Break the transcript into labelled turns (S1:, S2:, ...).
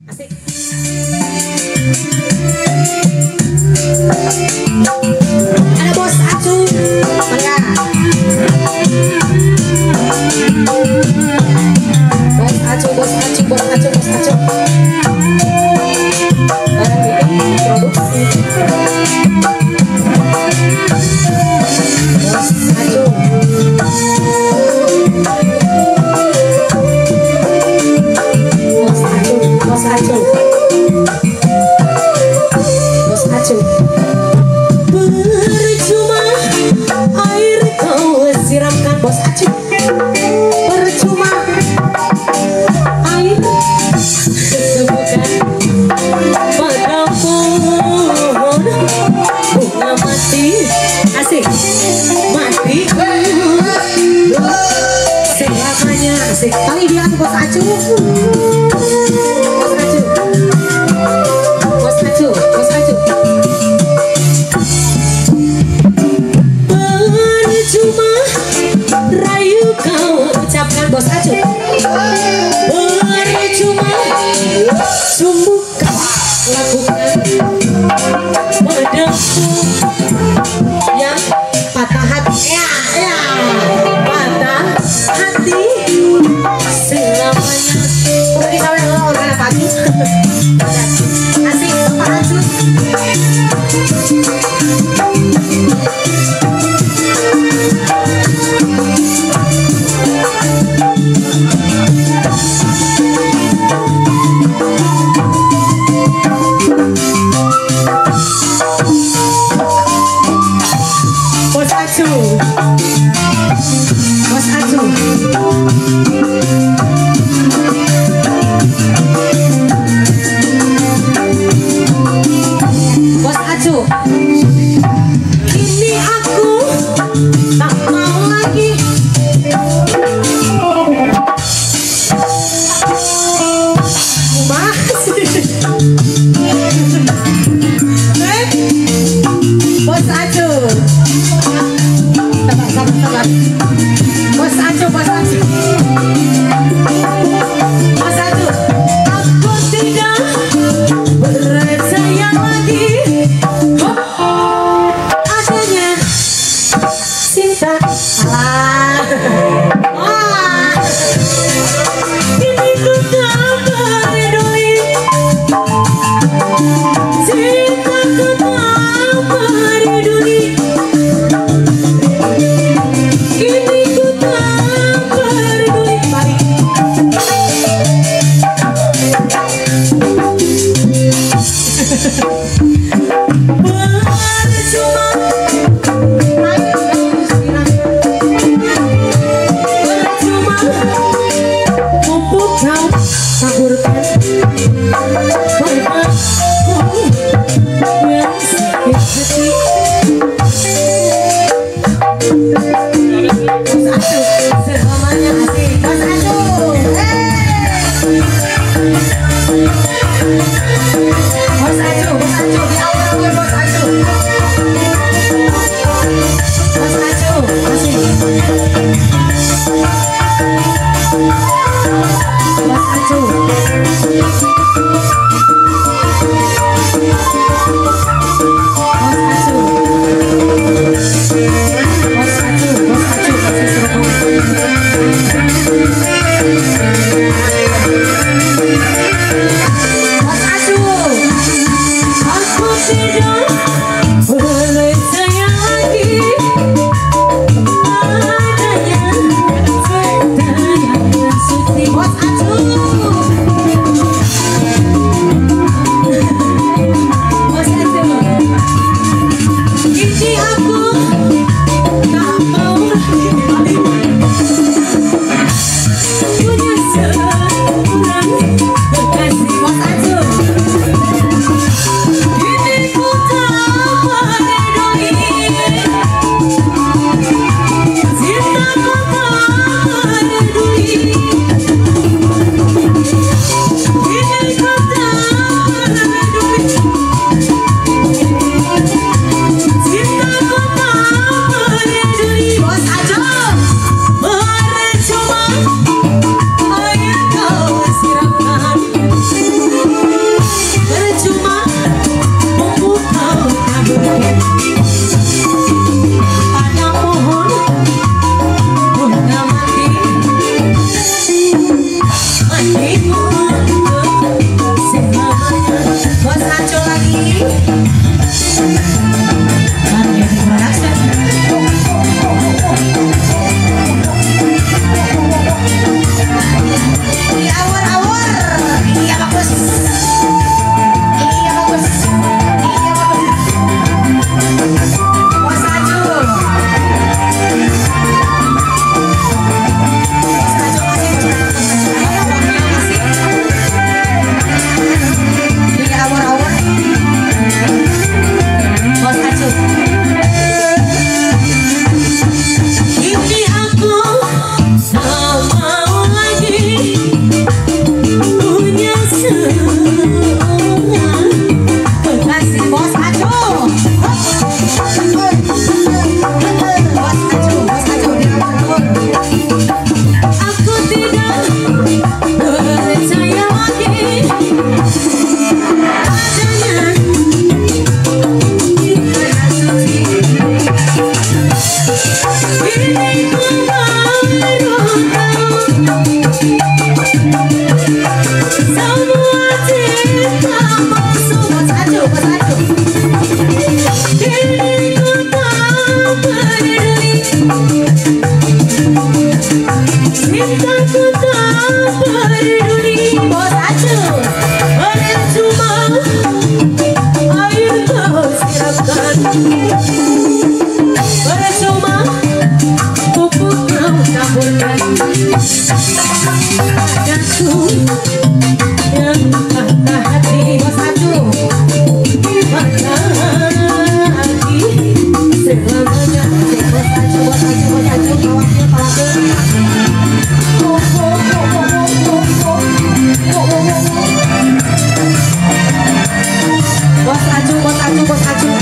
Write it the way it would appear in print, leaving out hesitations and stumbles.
S1: Asik. Ada bos acu, mangga. Bos acu, bos acu, bos acu, bos acu. Barang bikin produksi. Bos acu. Bos acu, bos acu. Percuma air kau siramkan bos acu. Percuma air kesemukan pada pohon bunga mati. Asik mati selamanya. Asik kali dia bos acu. Bos acu, percuma sungguh kau lakukan padaku yang patah hati, ya, patah hati selamanya. Mungkin kau yang orang apa lagi? Asik, apa acu? Bos acu, bos acu. Kini aku tak mau lagi bos acu. Sabar. Bos acu, bos acu. Bos acu. Aku tidak percaya lagi adanya cinta. Kini ku tak peduli cinta, ku tak peduli. Aku tidak Kasih bos Aco. Bos Aco di nomor.
S2: Aku tidak percaya lagi padanya. Ini ku baru tahu semua cinta masuk.
S1: Bos Aco.
S2: Kini ku tak peduli, cintaku tak peduli.
S1: Bos Aco.
S2: Percuma air kau siramkan, percuma pupuk kau taburkan. Padaku yang patah hati,
S1: Bos Aco.
S2: gimana lagi selamanya.
S1: Bos Aco. Bawahnya pala. Bos Aco.